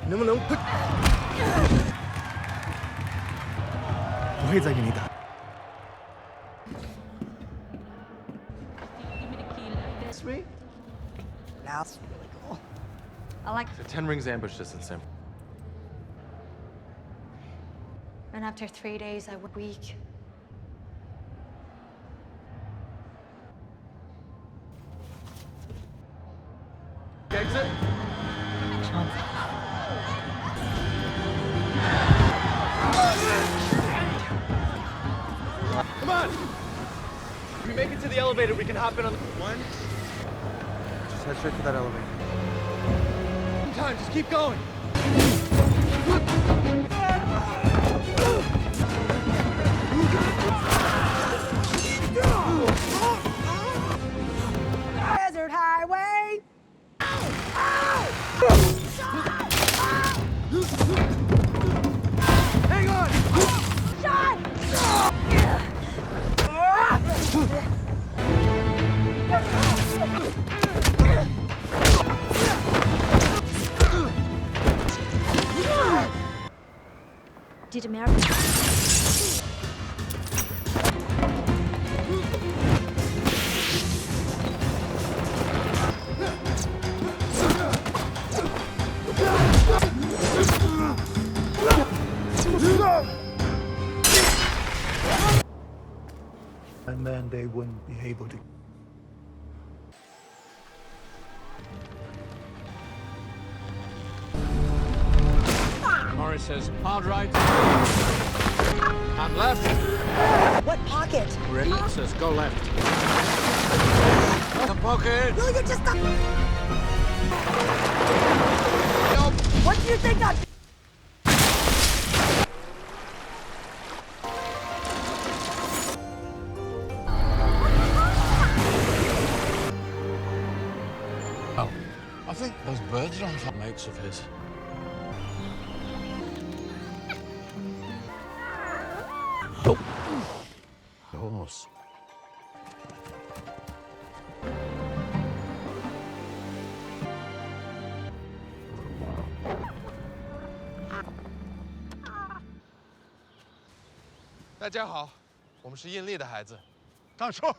能不能不会再给你打。 That's really cool. I like. The 10 rings ambushed us in San. And after 3 days, I was weak. Exit. Come on! If we make it to the elevator, we can hop in on the one. Just head straight to that elevator. Time, just keep going. Desert highway. Hang on! Did America? And then they wouldn't be able to. Morris says hard right and left. What pocket? Ready says go left. The pocket. Will you just stop? Nope. What do you think I'm? Oh, I think those birds are on top mates of his. Oh. The horse. Đại家好，我们是印力的孩子。上车。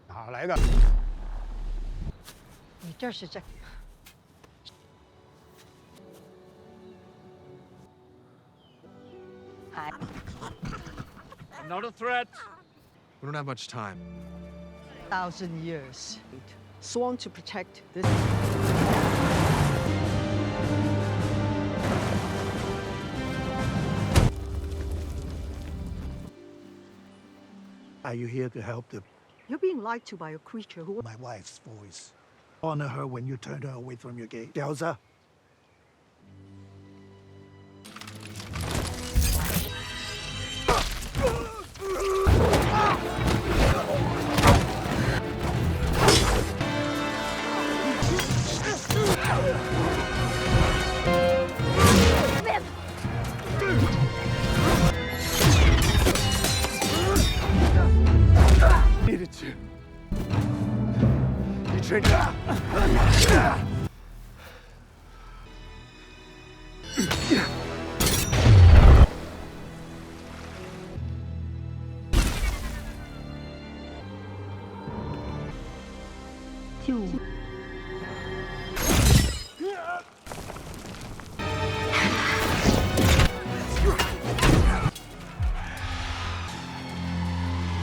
哪来的？你这是这。 Not a threat. We don't have much time. 1,000 years. Sworn to protect this. Are you here to help the You're being lied to by a creature who. my wife's voice? Honor her when you turn her away from your gate. Delza. Needed to. You trained.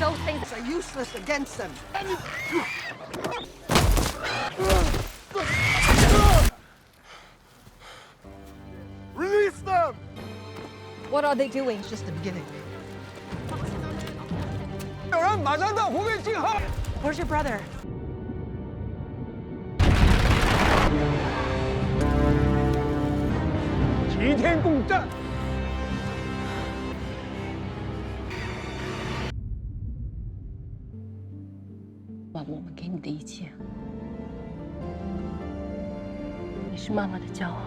Those things are useless against them. Release them! What are they doing? It's just the beginning. 有人马上到湖边集合。 Where's your brother? 齐天共战。把我们给你的一切，你是妈妈的骄傲。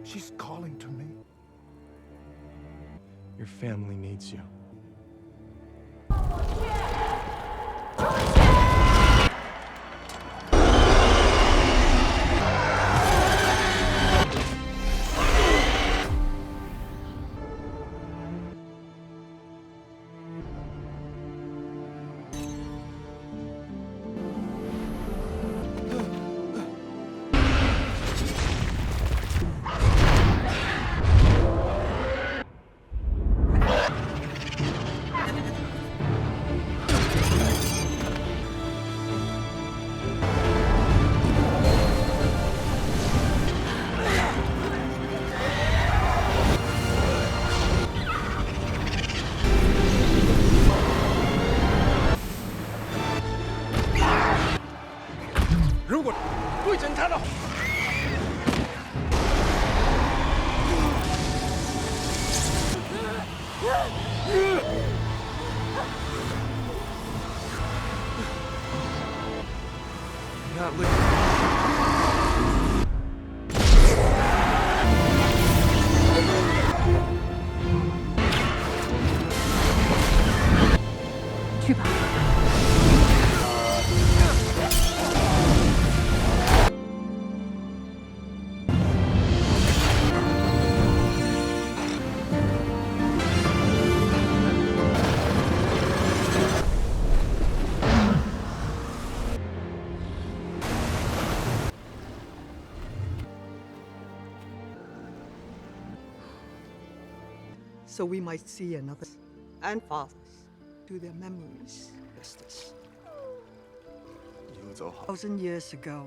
She's calling to me. Your family needs you. Not So we might see another and fathers to their memories. Justice. 一路走好。 1,000 years ago.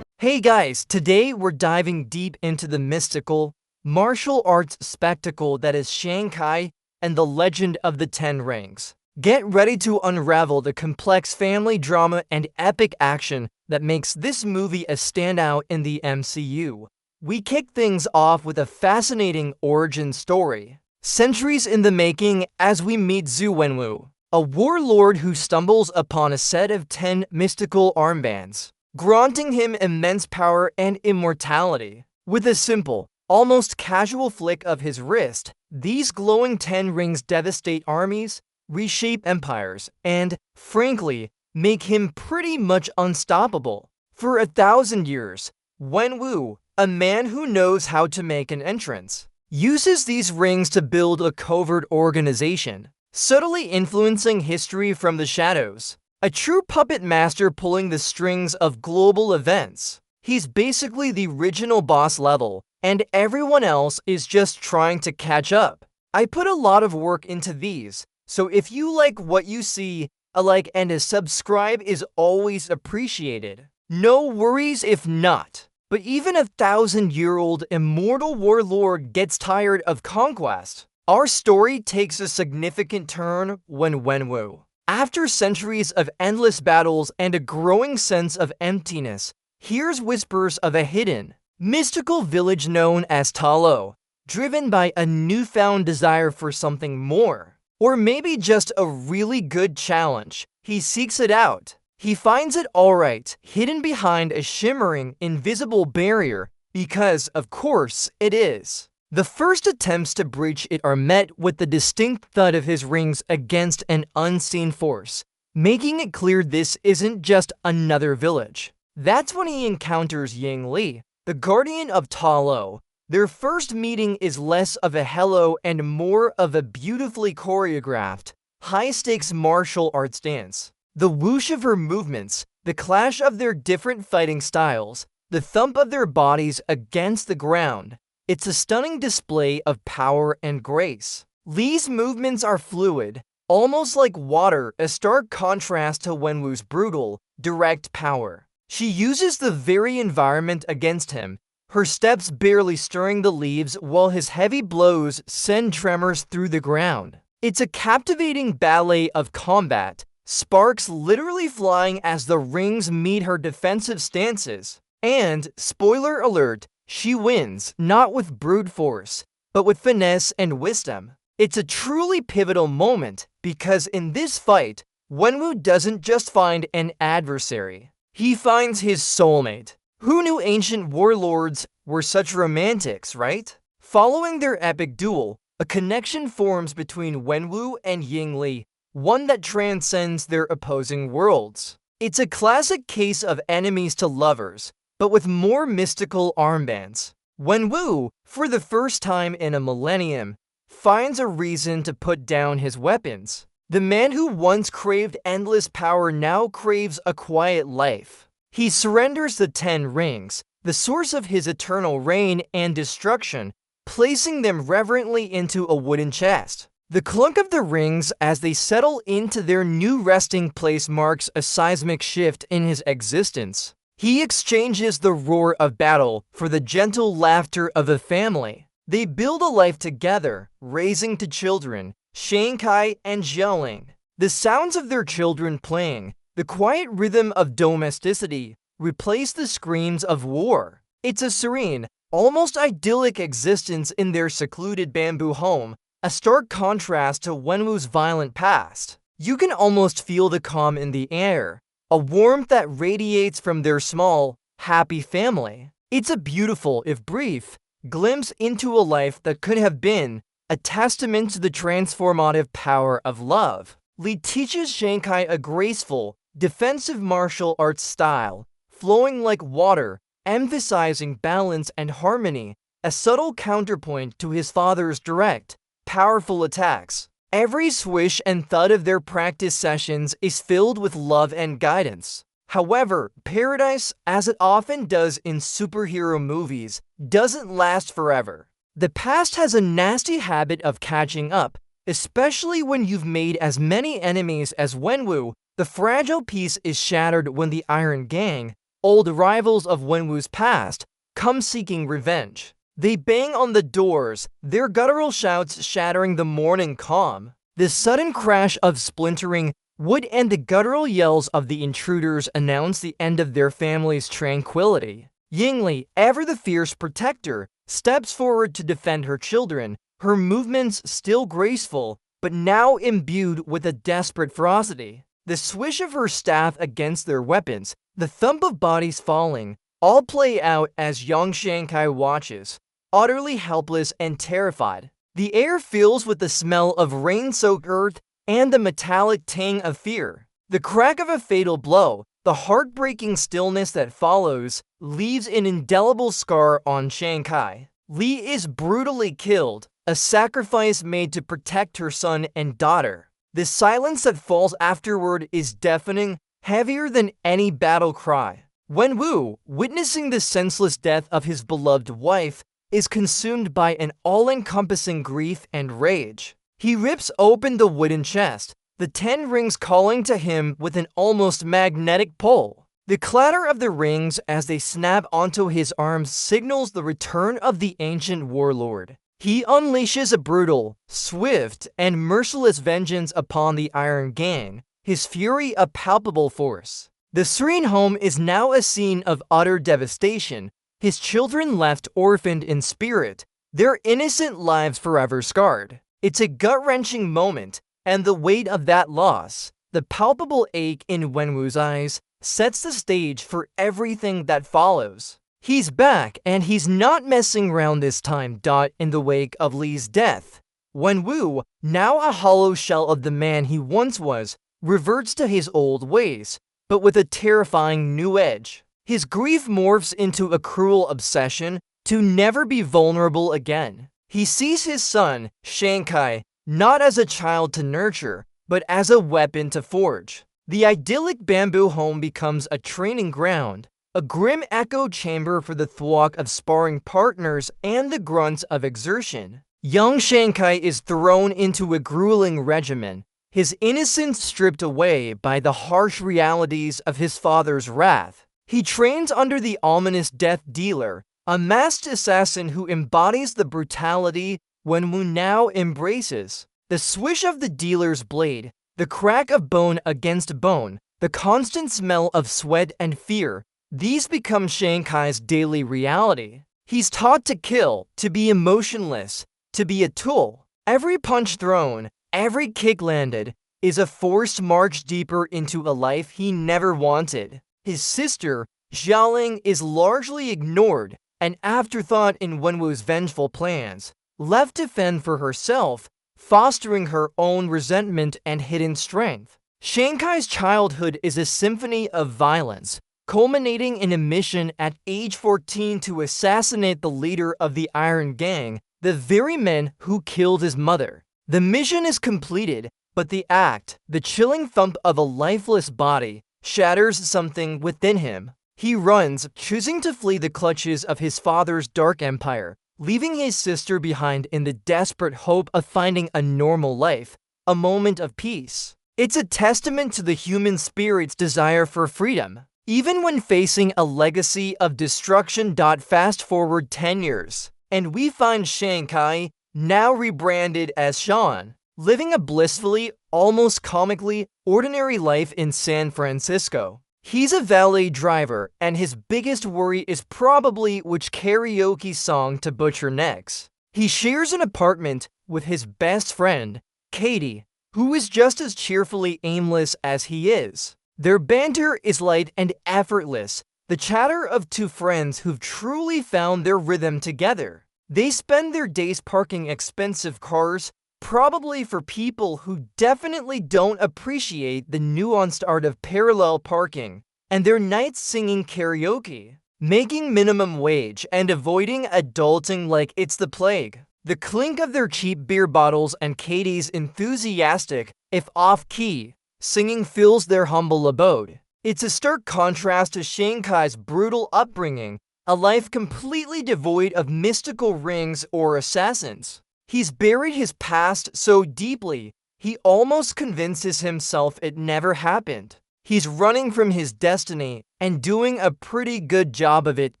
Hey guys, today we're diving deep into the mystical, martial arts spectacle that is Shang-Chi and the Legend of the Ten Rings. Get ready to unravel the complex family drama and epic action that makes this movie a standout in the MCU. We kick things off with a fascinating origin story. Centuries in the making as we meet Wenwu, a warlord who stumbles upon a set of 10 mystical armbands, granting him immense power and immortality. With a simple, almost casual flick of his wrist, these glowing 10 rings devastate armies, reshape empires, and, frankly, make him pretty much unstoppable. For 1,000 years, Wenwu, a man who knows how to make an entrance, uses these rings to build a covert organization, subtly influencing history from the shadows. A true puppet master pulling the strings of global events. He's basically the original boss level, and everyone else is just trying to catch up. I put a lot of work into these, so if you like what you see, a like and a subscribe is always appreciated. No worries if not. But even a 1,000-year-old immortal warlord gets tired of conquest. Our story takes a significant turn when Wenwu, after centuries of endless battles and a growing sense of emptiness, hears whispers of a hidden, mystical village known as Ta Lo, driven by a newfound desire for something more. Or maybe just a really good challenge. He seeks it out. He finds it alright, hidden behind a shimmering, invisible barrier, because, of course, it is. The first attempts to breach it are met with the distinct thud of his rings against an unseen force, making it clear this isn't just another village. That's when he encounters Ying Li, the guardian of Ta Lo. Their first meeting is less of a hello and more of a beautifully choreographed, high-stakes martial arts dance. The whoosh of her movements, the clash of their different fighting styles, the thump of their bodies against the ground. It's a stunning display of power and grace. Li's movements are fluid, almost like water, a stark contrast to Wenwu's brutal, direct power. She uses the very environment against him, her steps barely stirring the leaves while his heavy blows send tremors through the ground. It's a captivating ballet of combat, sparks literally flying as the rings meet her defensive stances. And, spoiler alert, she wins, not with brute force, but with finesse and wisdom. It's a truly pivotal moment, because in this fight, Wenwu doesn't just find an adversary, he finds his soulmate. Who knew ancient warlords were such romantics, right? Following their epic duel, a connection forms between Wenwu and Yingli, one that transcends their opposing worlds. It's a classic case of enemies to lovers, but with more mystical armbands. Wenwu, for the first time in a millennium, finds a reason to put down his weapons. The man who once craved endless power now craves a quiet life. He surrenders the 10 rings, the source of his eternal reign and destruction, placing them reverently into a wooden chest. The clunk of the rings as they settle into their new resting place marks a seismic shift in his existence. He exchanges the roar of battle for the gentle laughter of a family. They build a life together, raising 2 children, Shang-Chi and Leung. The sounds of their children playing, the quiet rhythm of domesticity, replace the screams of war. It's a serene, almost idyllic existence in their secluded bamboo home, a stark contrast to Wenwu's violent past. You can almost feel the calm in the air, a warmth that radiates from their small, happy family. It's a beautiful, if brief, glimpse into a life that could have been, a testament to the transformative power of love. Li teaches Shang-Chi a graceful, defensive martial arts style, flowing like water, emphasizing balance and harmony, a subtle counterpoint to his father's direct, powerful attacks. Every swish and thud of their practice sessions is filled with love and guidance. However, paradise, as it often does in superhero movies, doesn't last forever. The past has a nasty habit of catching up, especially when you've made as many enemies as Wenwu. The fragile piece is shattered when the Iron Gang, old rivals of Wenwu's past, come seeking revenge. They bang on the doors, their guttural shouts shattering the morning calm. The sudden crash of splintering wood and the guttural yells of the intruders announce the end of their family's tranquility. Yingli, ever the fierce protector, steps forward to defend her children, her movements still graceful, but now imbued with a desperate ferocity. The swish of her staff against their weapons, the thump of bodies falling, all play out as young Shang-Chi watches, utterly helpless and terrified. The air fills with the smell of rain-soaked earth and the metallic tang of fear. The crack of a fatal blow, the heartbreaking stillness that follows, leaves an indelible scar on Shang-Chi. Li is brutally killed, a sacrifice made to protect her son and daughter. The silence that falls afterward is deafening, heavier than any battle cry. Wenwu, witnessing the senseless death of his beloved wife, is consumed by an all-encompassing grief and rage. He rips open the wooden chest, the 10 rings calling to him with an almost magnetic pull. The clatter of the rings as they snap onto his arms signals the return of the ancient warlord. He unleashes a brutal, swift, and merciless vengeance upon the Iron Gang, his fury a palpable force. The serene home is now a scene of utter devastation, his children left orphaned in spirit, their innocent lives forever scarred. It's a gut-wrenching moment, and the weight of that loss, the palpable ache in Wenwu's eyes, sets the stage for everything that follows. He's back, and he's not messing around this time. In the wake of Li's death, Wenwu, now a hollow shell of the man he once was, reverts to his old ways, but with a terrifying new edge. His grief morphs into a cruel obsession to never be vulnerable again. He sees his son, Shang-Chi, not as a child to nurture, but as a weapon to forge. The idyllic bamboo home becomes a training ground, a grim echo chamber for the thwack of sparring partners and the grunts of exertion. Young Shang-Chi is thrown into a grueling regimen, his innocence stripped away by the harsh realities of his father's wrath. He trains under the ominous death dealer, a masked assassin who embodies the brutality Wenwu now embraces. The swish of the dealer's blade, the crack of bone against bone, the constant smell of sweat and fear, these become Shang-Chi's daily reality. He's taught to kill, to be emotionless, to be a tool. Every punch thrown, every kick landed, is a forced march deeper into a life he never wanted. His sister, Xiaoling, is largely ignored, an afterthought in Wenwu's vengeful plans, left to fend for herself, fostering her own resentment and hidden strength. Shang-Chi's childhood is a symphony of violence, culminating in a mission at age 14 to assassinate the leader of the Iron Gang, the very men who killed his mother. The mission is completed, but the act, the chilling thump of a lifeless body, shatters something within him. He runs, choosing to flee the clutches of his father's dark empire, leaving his sister behind in the desperate hope of finding a normal life, a moment of peace. It's a testament to the human spirit's desire for freedom, even when facing a legacy of destruction. Fast forward 10 years, and we find Shang-Chi, now rebranded as Sean, living a blissfully, almost comically, ordinary life in San Francisco. He's a valet driver, and his biggest worry is probably which karaoke song to butcher next. He shares an apartment with his best friend, Katy, who is just as cheerfully aimless as he is. Their banter is light and effortless, the chatter of two friends who've truly found their rhythm together. They spend their days parking expensive cars, probably for people who definitely don't appreciate the nuanced art of parallel parking, and their nights singing karaoke, making minimum wage and avoiding adulting like it's the plague. The clink of their cheap beer bottles and Katy's enthusiastic, if off-key, singing fills their humble abode. It's a stark contrast to Shang-Chi's brutal upbringing, a life completely devoid of mystical rings or assassins. He's buried his past so deeply, he almost convinces himself it never happened. He's running from his destiny and doing a pretty good job of it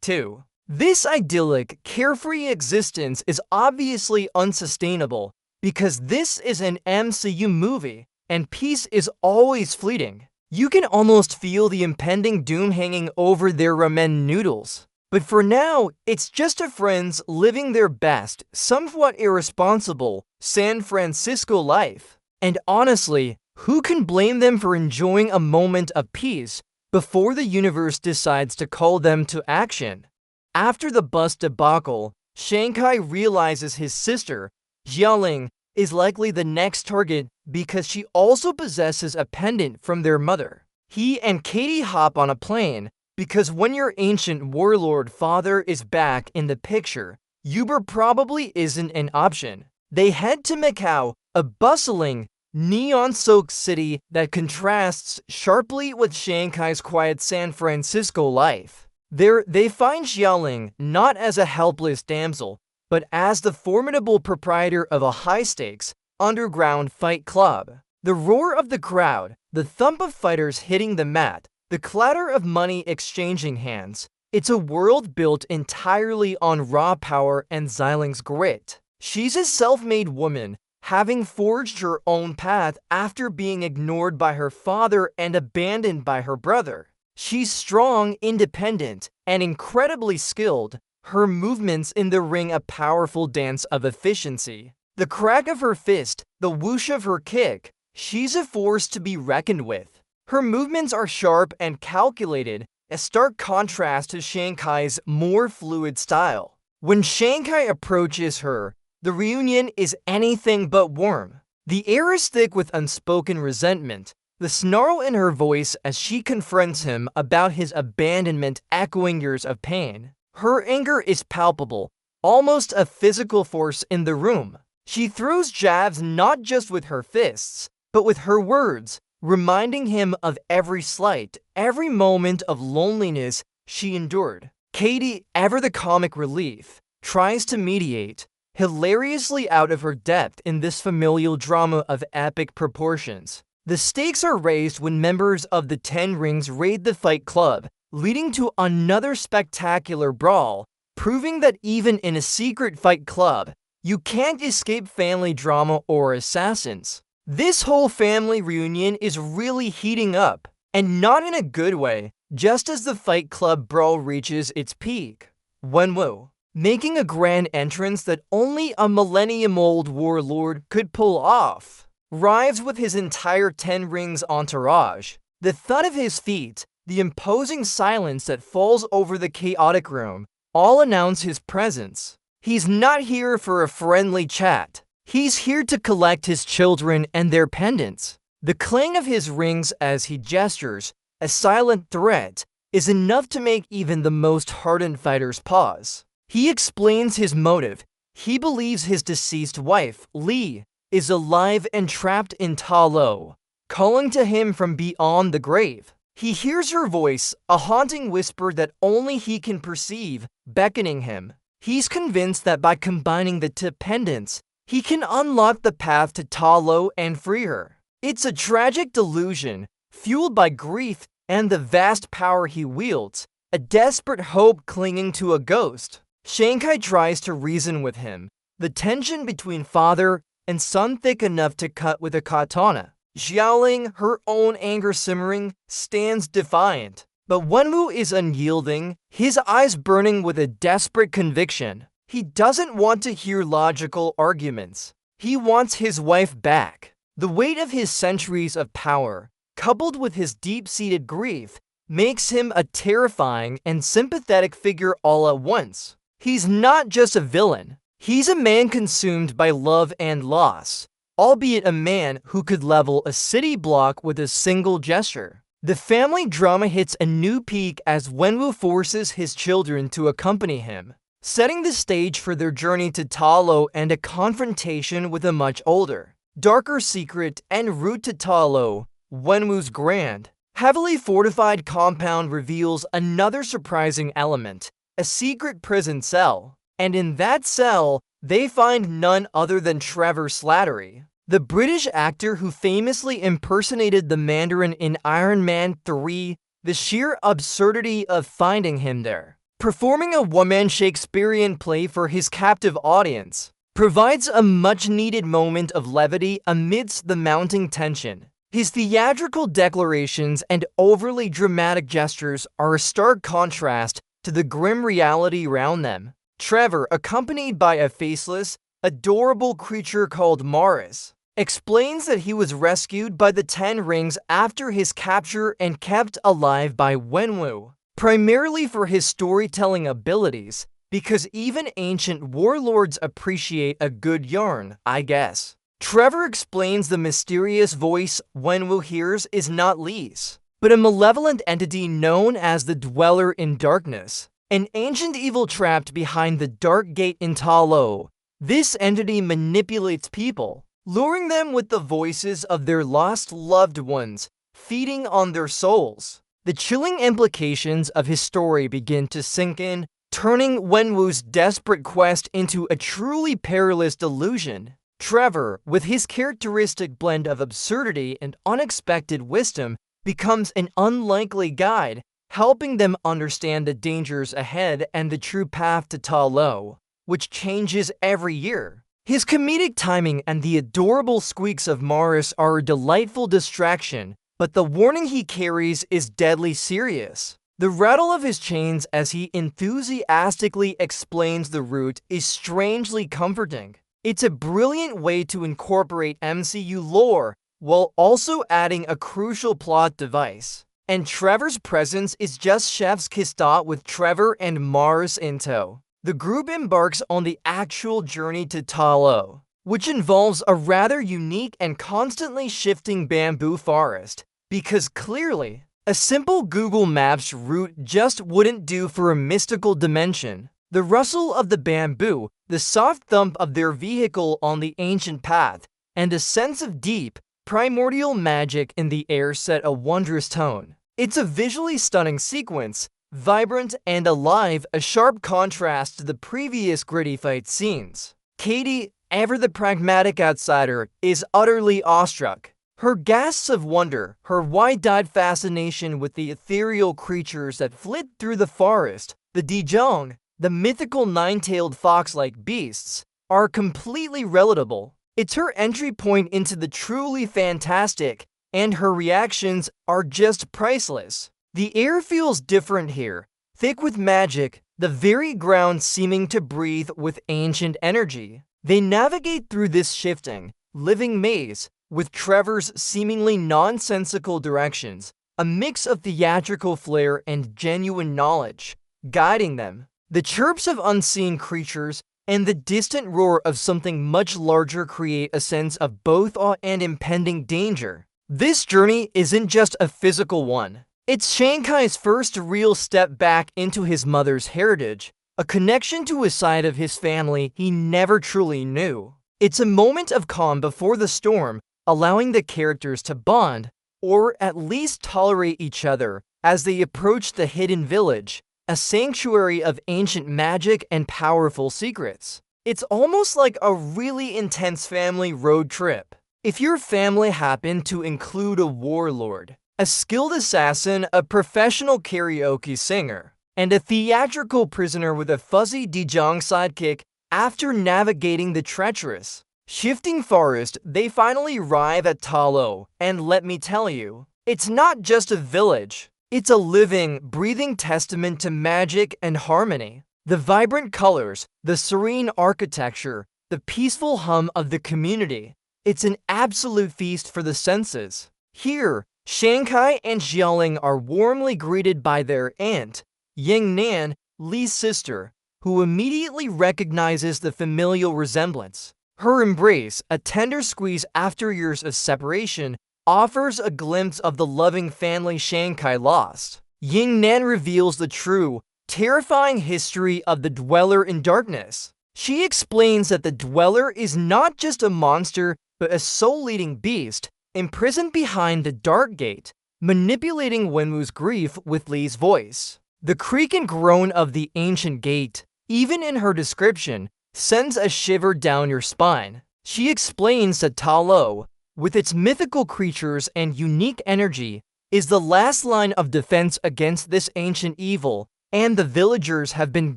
too. This idyllic, carefree existence is obviously unsustainable because this is an MCU movie and peace is always fleeting. You can almost feel the impending doom hanging over their ramen noodles. But for now, it's just a friends living their best, somewhat irresponsible, San Francisco life. And honestly, who can blame them for enjoying a moment of peace before the universe decides to call them to action? After the bus debacle, Shang-Chi realizes his sister, Xiaoling, is likely the next target because she also possesses a pendant from their mother. He and Katy hop on a plane, because when your ancient warlord father is back in the picture, Uber probably isn't an option. They head to Macau, a bustling, neon-soaked city that contrasts sharply with Shanghai's quiet San Francisco life. There, they find Xiaoling not as a helpless damsel, but as the formidable proprietor of a high-stakes, underground fight club. The roar of the crowd, the thump of fighters hitting the mat, the clatter of money exchanging hands. It's a world built entirely on raw power and Xialing's grit. She's a self-made woman, having forged her own path after being ignored by her father and abandoned by her brother. She's strong, independent, and incredibly skilled, her movements in the ring a powerful dance of efficiency. The crack of her fist, the whoosh of her kick, she's a force to be reckoned with. Her movements are sharp and calculated, a stark contrast to Shanghai's more fluid style. When Shanghai approaches her, the reunion is anything but warm. The air is thick with unspoken resentment, the snarl in her voice as she confronts him about his abandonment echoing years of pain. Her anger is palpable, almost a physical force in the room. She throws jabs not just with her fists, but with her words, reminding him of every slight, every moment of loneliness she endured. Katy, ever the comic relief, tries to mediate, hilariously out of her depth in this familial drama of epic proportions. The stakes are raised when members of the Ten Rings raid the Fight Club, leading to another spectacular brawl, proving that even in a secret fight club, you can't escape family drama or assassins. This whole family reunion is really heating up, and not in a good way, just as the Fight Club brawl reaches its peak. Wenwu, making a grand entrance that only a millennium-old warlord could pull off. arrives with his entire 10 rings entourage. The thud of his feet, the imposing silence that falls over the chaotic room, all announce his presence. He's not here for a friendly chat. He's here to collect his children and their pendants. The clang of his rings as he gestures, a silent threat, is enough to make even the most hardened fighters pause. He explains his motive. He believes his deceased wife, Li, is alive and trapped in Ta Lo, calling to him from beyond the grave. He hears her voice, a haunting whisper that only he can perceive, beckoning him. He's convinced that by combining the two pendants, he can unlock the path to Ta Lo and free her. It's a tragic delusion, fueled by grief and the vast power he wields, a desperate hope clinging to a ghost. Shang-Chi tries to reason with him, the tension between father and son thick enough to cut with a katana. Xiaoling, her own anger simmering, stands defiant. But Wenwu is unyielding, his eyes burning with a desperate conviction. He doesn't want to hear logical arguments. He wants his wife back. The weight of his centuries of power, coupled with his deep-seated grief, makes him a terrifying and sympathetic figure all at once. He's not just a villain. He's a man consumed by love and loss, albeit a man who could level a city block with a single gesture. The family drama hits a new peak as Wenwu forces his children to accompany him, setting the stage for their journey to Ta Lo and a confrontation with a much older, darker secret en route to Ta Lo. Wenwu's grand, heavily fortified compound reveals another surprising element, a secret prison cell. And in that cell, they find none other than Trevor Slattery, the British actor who famously impersonated the Mandarin in Iron Man 3. The sheer absurdity of finding him there, performing a one-man Shakespearean play for his captive audience, provides a much-needed moment of levity amidst the mounting tension. His theatrical declarations and overly dramatic gestures are a stark contrast to the grim reality around them. Trevor, accompanied by a faceless, adorable creature called Morris, explains that he was rescued by the 10 rings after his capture and kept alive by Wenwu, primarily for his storytelling abilities, because even ancient warlords appreciate a good yarn, I guess. Trevor explains the mysterious voice Wenwu hears is not Li's, but a malevolent entity known as the Dweller in Darkness, an ancient evil trapped behind the Dark Gate in Ta Lo. This entity manipulates people, luring them with the voices of their lost loved ones, feeding on their souls. The chilling implications of his story begin to sink in, turning Wenwu's desperate quest into a truly perilous delusion. Trevor, with his characteristic blend of absurdity and unexpected wisdom, becomes an unlikely guide, helping them understand the dangers ahead and the true path to Ta Lo, which changes every year. His comedic timing and the adorable squeaks of Morris are a delightful distraction, but the warning he carries is deadly serious. The rattle of his chains as he enthusiastically explains the route is strangely comforting. It's a brilliant way to incorporate MCU lore while also adding a crucial plot device. And Trevor's presence is just chef's kiss with Trevor and Mars in tow. The group embarks on the actual journey to Ta Lo, which involves a rather unique and constantly shifting bamboo forest, because clearly, a simple Google Maps route just wouldn't do for a mystical dimension. The rustle of the bamboo, the soft thump of their vehicle on the ancient path, and a sense of deep, primordial magic in the air set a wondrous tone. It's a visually stunning sequence, vibrant and alive, a sharp contrast to the previous gritty fight scenes. Katy, ever the pragmatic outsider, is utterly awestruck. Her gasps of wonder, her wide-eyed fascination with the ethereal creatures that flit through the forest, the Dijong, the mythical nine-tailed fox-like beasts, are completely relatable. It's her entry point into the truly fantastic, and her reactions are just priceless. The air feels different here, thick with magic, the very ground seeming to breathe with ancient energy. They navigate through this shifting, living maze, with Trevor's seemingly nonsensical directions, a mix of theatrical flair and genuine knowledge, guiding them. The chirps of unseen creatures and the distant roar of something much larger create a sense of both awe and impending danger. This journey isn't just a physical one. It's Shang-Chi's first real step back into his mother's heritage, a connection to a side of his family he never truly knew. It's a moment of calm before the storm, allowing the characters to bond, or at least tolerate each other, as they approach the hidden village, a sanctuary of ancient magic and powerful secrets. It's almost like a really intense family road trip. If your family happened to include a warlord, a skilled assassin, a professional karaoke singer, and a theatrical prisoner with a fuzzy Dijong sidekick, after navigating the treacherous, shifting forest, they finally arrive at Ta Lo, and let me tell you, it's not just a village. It's a living, breathing testament to magic and harmony. The vibrant colors, the serene architecture, the peaceful hum of the community. It's an absolute feast for the senses. Here, Shang-Chi and Xiaoling are warmly greeted by their aunt, Ying-Nan, Li's sister, who immediately recognizes the familial resemblance. Her embrace, a tender squeeze after years of separation, offers a glimpse of the loving family Shang-Chi lost. Ying-Nan reveals the true, terrifying history of the Dweller in Darkness. She explains that the Dweller is not just a monster, but a soul-eating beast, imprisoned behind the Dark Gate, manipulating Wenwu's grief with Li's voice. The creak and groan of the ancient gate, even in her description, sends a shiver down your spine. She explains that Ta Lo, with its mythical creatures and unique energy, is the last line of defense against this ancient evil, and the villagers have been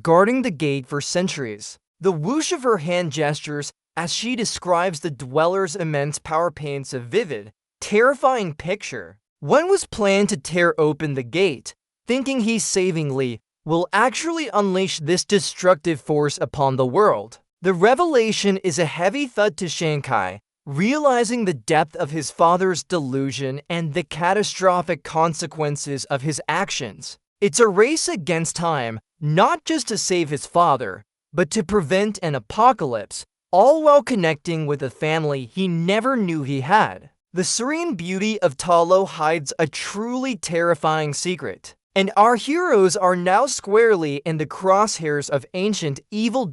guarding the gate for centuries. The whoosh of her hand gestures as she describes the Dweller's immense power paints a vivid, terrifying picture. Wenwu's plan to tear open the gate, thinking he's saving Li, will actually unleash this destructive force upon the world. The revelation is a heavy thud to Shang-Chi, realizing the depth of his father's delusion and the catastrophic consequences of his actions. It's a race against time, not just to save his father, but to prevent an apocalypse, all while connecting with a family he never knew he had. The serene beauty of Ta Lo hides a truly terrifying secret, and our heroes are now squarely in the crosshairs of ancient evil.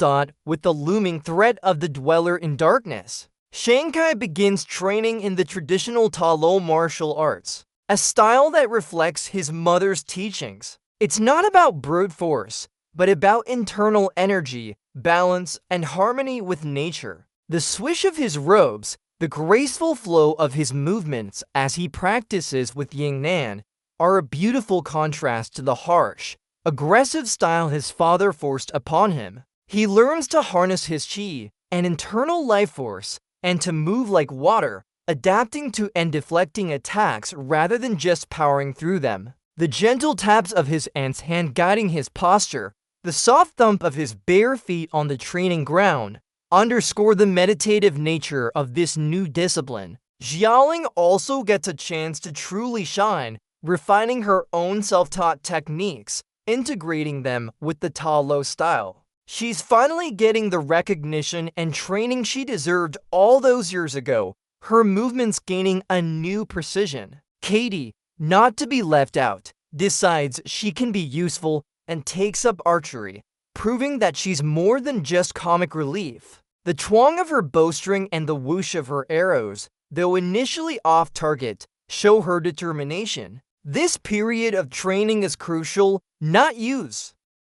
With the looming threat of the Dweller in Darkness, Shang-Chi begins training in the traditional Ta Lo martial arts, a style that reflects his mother's teachings. It's not about brute force, but about internal energy, balance, and harmony with nature. The swish of his robes, the graceful flow of his movements as he practices with Ying-Nan, are a beautiful contrast to the harsh, aggressive style his father forced upon him. He learns to harness his chi, an internal life force, and to move like water, adapting to and deflecting attacks rather than just powering through them. The gentle taps of his aunt's hand guiding his posture, the soft thump of his bare feet on the training ground, underscore the meditative nature of this new discipline. Xiaoling also gets a chance to truly shine, refining her own self-taught techniques, integrating them with the Ta Lo style. She's finally getting the recognition and training she deserved all those years ago, her movements gaining a new precision. Katy, not to be left out, decides she can be useful and takes up archery, proving that she's more than just comic relief. The twang of her bowstring and the whoosh of her arrows, though initially off-target, show her determination. This period of training is crucial, not use.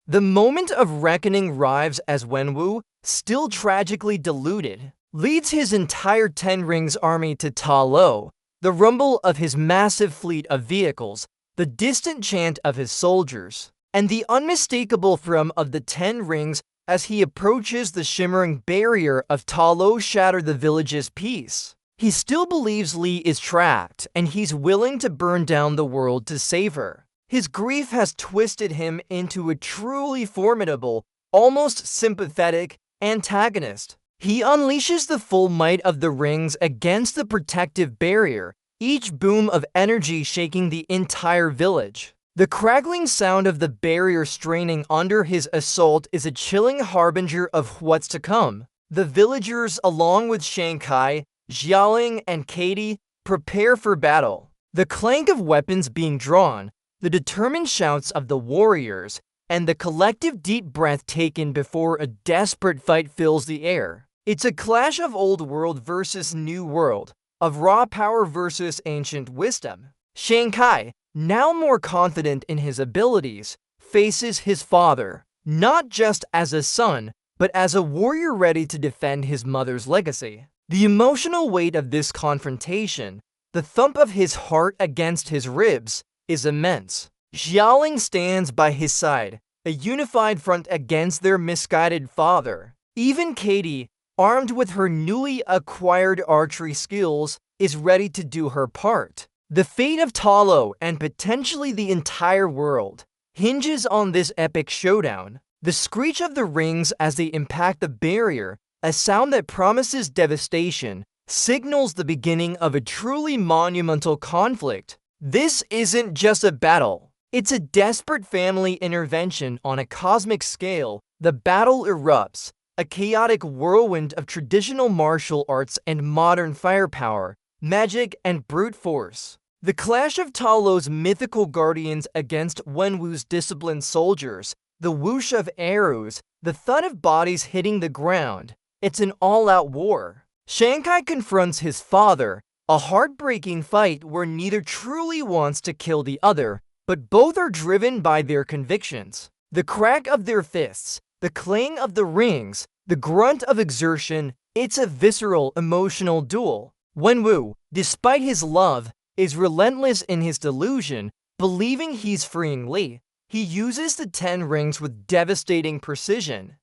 The moment of reckoning arrives as Wenwu, still tragically deluded, leads his entire Ten Rings army to Ta Lo. The rumble of his massive fleet of vehicles, the distant chant of his soldiers, and the unmistakable thrum of the Ten Rings as he approaches the shimmering barrier of Ta Lo shatter the village's peace. He still believes Li is trapped, and he's willing to burn down the world to save her. His grief has twisted him into a truly formidable, almost sympathetic antagonist. He unleashes the full might of the rings against the protective barrier, each boom of energy shaking the entire village. The crackling sound of the barrier straining under his assault is a chilling harbinger of what's to come. The villagers, along with Shang-Chi, Leung, and Katy, prepare for battle. The clank of weapons being drawn, the determined shouts of the warriors, and the collective deep breath taken before a desperate fight fills the air. It's a clash of old world versus new world, of raw power versus ancient wisdom. Shang-Chi, now more confident in his abilities, faces his father, not just as a son, but as a warrior ready to defend his mother's legacy. The emotional weight of this confrontation, the thump of his heart against his ribs, is immense. Xiaoling stands by his side, a unified front against their misguided father. Even Katy, armed with her newly acquired archery skills, is ready to do her part. The fate of Talo and potentially the entire world hinges on this epic showdown. The screech of the rings as they impact the barrier, a sound that promises devastation, signals the beginning of a truly monumental conflict. This isn't just a battle. It's a desperate family intervention on a cosmic scale. The battle erupts, a chaotic whirlwind of traditional martial arts and modern firepower, magic, and brute force. The clash of Talo's mythical guardians against Wenwu's disciplined soldiers, the whoosh of arrows, the thud of bodies hitting the ground. It's an all-out war. Shang-Chi confronts his father, a heartbreaking fight where neither truly wants to kill the other, but both are driven by their convictions. The crack of their fists, the clang of the rings, the grunt of exertion, it's a visceral, emotional duel. Wenwu, despite his love, is relentless in his delusion, believing he's freeing Li. He uses the 10 rings with devastating precision,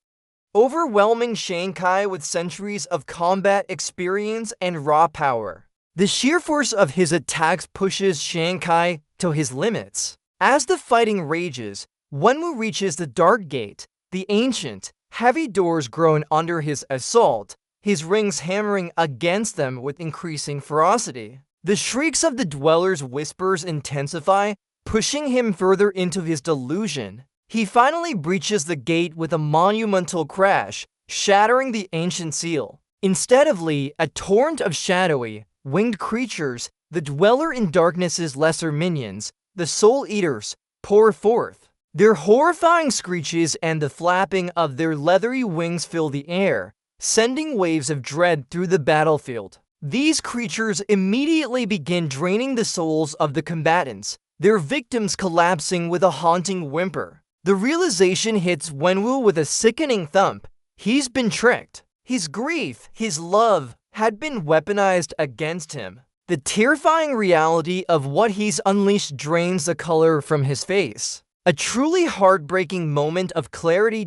overwhelming Shang-Chi with centuries of combat experience and raw power. The sheer force of his attacks pushes Shang-Chi to his limits. As the fighting rages, Wenwu reaches the Dark Gate, the ancient, heavy doors groan under his assault, his rings hammering against them with increasing ferocity. The shrieks of the dwellers' whispers intensify, pushing him further into his delusion. He finally breaches the gate with a monumental crash, shattering the ancient seal. Instead of Li, a torrent of shadowy, winged creatures, the Dweller in Darkness's lesser minions, the Soul Eaters, pour forth. Their horrifying screeches and the flapping of their leathery wings fill the air, sending waves of dread through the battlefield. These creatures immediately begin draining the souls of the combatants, their victims collapsing with a haunting whimper. The realization hits Wenwu with a sickening thump. He's been tricked. His grief, his love, had been weaponized against him. The terrifying reality of what he's unleashed drains the color from his face. A truly heartbreaking moment of clarity.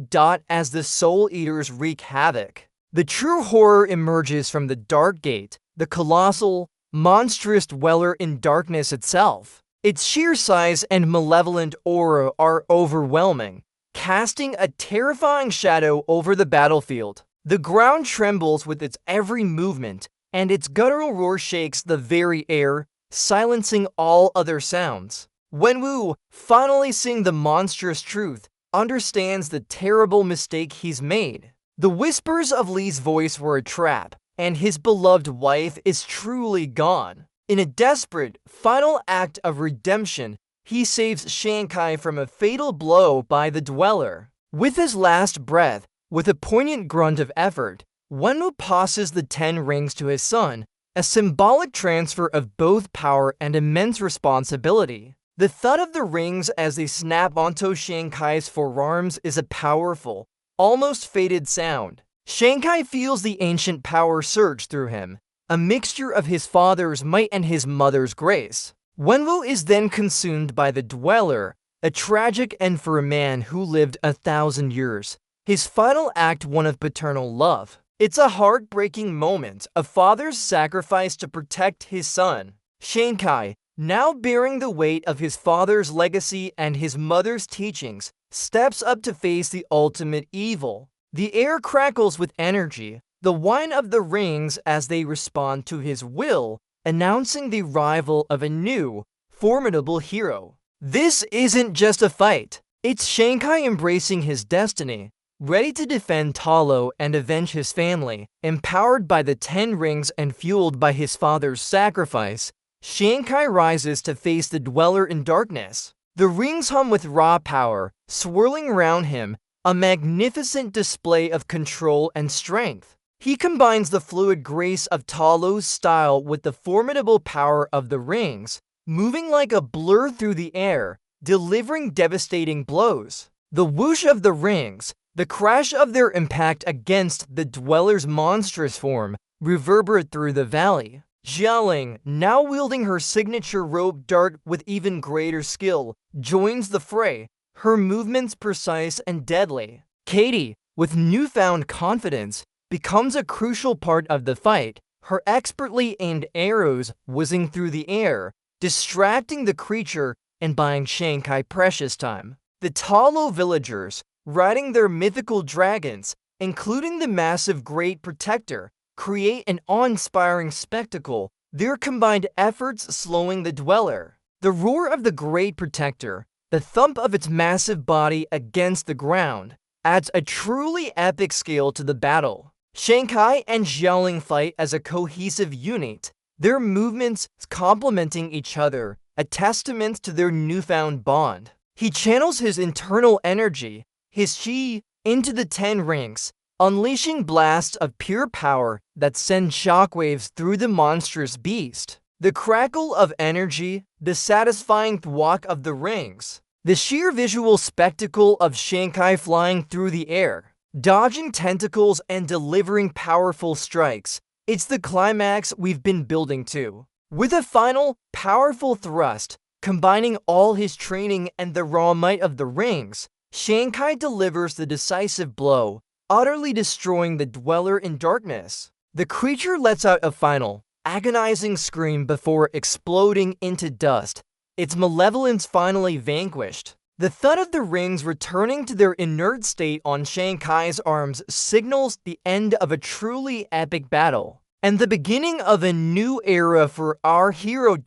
As the Soul Eaters wreak havoc. The true horror emerges from the Dark Gate, the colossal, monstrous Dweller in Darkness itself. Its sheer size and malevolent aura are overwhelming, casting a terrifying shadow over the battlefield. The ground trembles with its every movement, and its guttural roar shakes the very air, silencing all other sounds. Wenwu, finally seeing the monstrous truth, understands the terrible mistake he's made. The whispers of Li's voice were a trap, and his beloved wife is truly gone. In a desperate, final act of redemption, he saves Shang-Chi from a fatal blow by the Dweller. With his last breath, with a poignant grunt of effort, Wenwu passes the 10 rings to his son, a symbolic transfer of both power and immense responsibility. The thud of the rings as they snap onto Shang-Chi's forearms is a powerful, almost faded sound. Shang-Chi feels the ancient power surge through him, a mixture of his father's might and his mother's grace. Wenwu is then consumed by the Dweller, a tragic end for a man who lived 1,000 years. His final act one of paternal love. It's a heartbreaking moment, a father's sacrifice to protect his son. Shang-Chi, now bearing the weight of his father's legacy and his mother's teachings, steps up to face the ultimate evil. The air crackles with energy, the whine of the rings as they respond to his will, announcing the arrival of a new, formidable hero. This isn't just a fight. It's Shang-Chi embracing his destiny, ready to defend Ta Lo and avenge his family. Empowered by the 10 rings and fueled by his father's sacrifice, Shang-Chi rises to face the Dweller in Darkness. The rings hum with raw power, swirling around him, a magnificent display of control and strength. He combines the fluid grace of Ta Lo's style with the formidable power of the rings, moving like a blur through the air, delivering devastating blows. The whoosh of the rings, the crash of their impact against the Dweller's monstrous form, reverberate through the valley. Xialing, now wielding her signature rope dart with even greater skill, joins the fray, her movements precise and deadly. Katy, with newfound confidence, becomes a crucial part of the fight, her expertly aimed arrows whizzing through the air, distracting the creature and buying Shang-Chi precious time. The Ta Lo villagers, riding their mythical dragons, including the massive Great Protector, create an awe-inspiring spectacle, their combined efforts slowing the Dweller. The roar of the Great Protector, the thump of its massive body against the ground, adds a truly epic scale to the battle. Shang-Chi and Xialing fight as a cohesive unit, their movements complementing each other, a testament to their newfound bond. He channels his internal energy, his chi, into the 10 rings, unleashing blasts of pure power that send shockwaves through the monstrous beast. The crackle of energy, the satisfying thwack of the rings, the sheer visual spectacle of Shang-Chi flying through the air, dodging tentacles and delivering powerful strikes. It's the climax we've been building to. With a final, powerful thrust, combining all his training and the raw might of the rings, Shang-Chi delivers the decisive blow, utterly destroying the Dweller in Darkness. The creature lets out a final, agonizing scream before exploding into dust, its malevolence finally vanquished. The thud of the rings returning to their inert state on Shang-Chi's arms signals the end of a truly epic battle, and the beginning of a new era for our hero.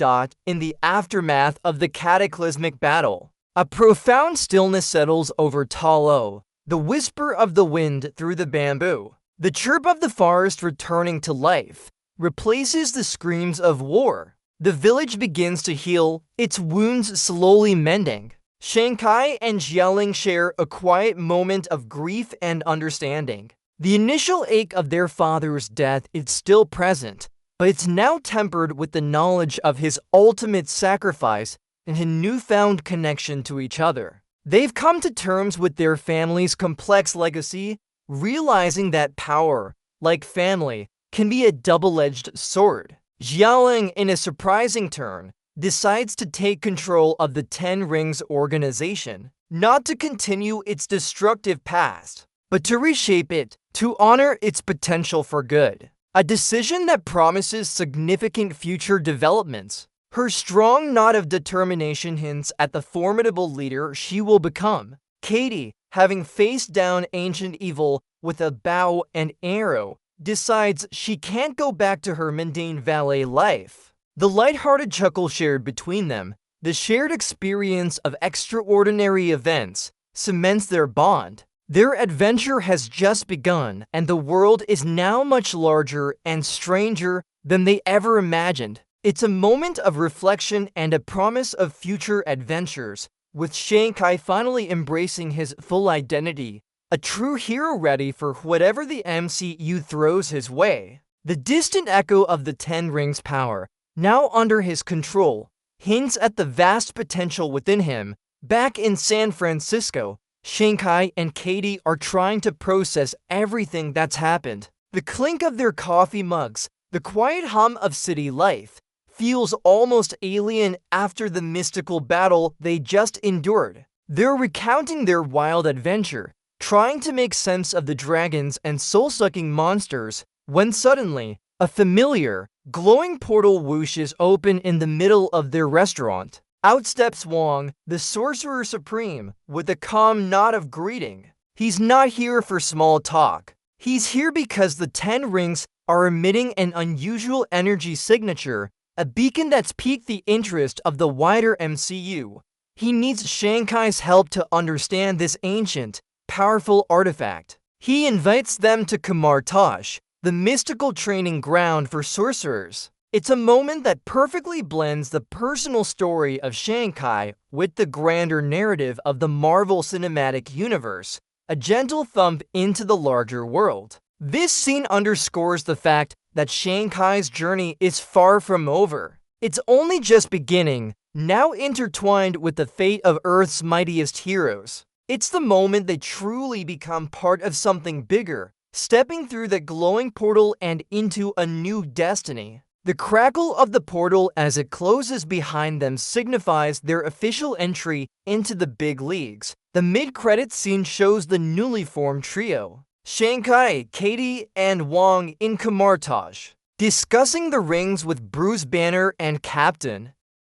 In the aftermath of the cataclysmic battle, a profound stillness settles over Ta Lo, the whisper of the wind through the bamboo, the chirp of the forest returning to life, replaces the screams of war. The village begins to heal, its wounds slowly mending. Shang-Chi and Xialing share a quiet moment of grief and understanding. The initial ache of their father's death is still present, but it's now tempered with the knowledge of his ultimate sacrifice and a newfound connection to each other. They've come to terms with their family's complex legacy, realizing that power, like family, can be a double-edged sword. Xialing, in a surprising turn, decides to take control of the 10 Rings organization, not to continue its destructive past, but to reshape it, to honor its potential for good. A decision that promises significant future developments. Her strong nod of determination hints at the formidable leader she will become. Katy, having faced down ancient evil with a bow and arrow, decides she can't go back to her mundane valet life. The lighthearted chuckle shared between them, the shared experience of extraordinary events, cements their bond. Their adventure has just begun, and the world is now much larger and stranger than they ever imagined. It's a moment of reflection and a promise of future adventures, with Shang-Chi finally embracing his full identity, a true hero ready for whatever the MCU throws his way. The distant echo of the 10 Rings power, now under his control, hints at the vast potential within him. Back in San Francisco, Shang-Chi and Katy are trying to process everything that's happened. The clink of their coffee mugs, the quiet hum of city life, feels almost alien after the mystical battle they just endured. They're recounting their wild adventure, trying to make sense of the dragons and soul-sucking monsters, when suddenly, a familiar, glowing portal whooshes open in the middle of their restaurant. Out steps Wong, the Sorcerer Supreme, with a calm nod of greeting. He's not here for small talk. He's here because the 10 rings are emitting an unusual energy signature, a beacon that's piqued the interest of the wider MCU. He needs Shang-Chi's help to understand this ancient, powerful artifact. He invites them to Kamartaj, the mystical training ground for sorcerers. It's a moment that perfectly blends the personal story of Shang-Chi with the grander narrative of the Marvel Cinematic Universe, a gentle thump into the larger world. This scene underscores the fact that Shang-Chi's journey is far from over. It's only just beginning, now intertwined with the fate of Earth's mightiest heroes. It's the moment they truly become part of something bigger, stepping through the glowing portal and into a new destiny. The crackle of the portal as it closes behind them signifies their official entry into the big leagues. The mid-credits scene shows the newly formed trio, Shang-Chi, Katy, and Wong in Kamartaj, discussing the rings with Bruce Banner and Captain.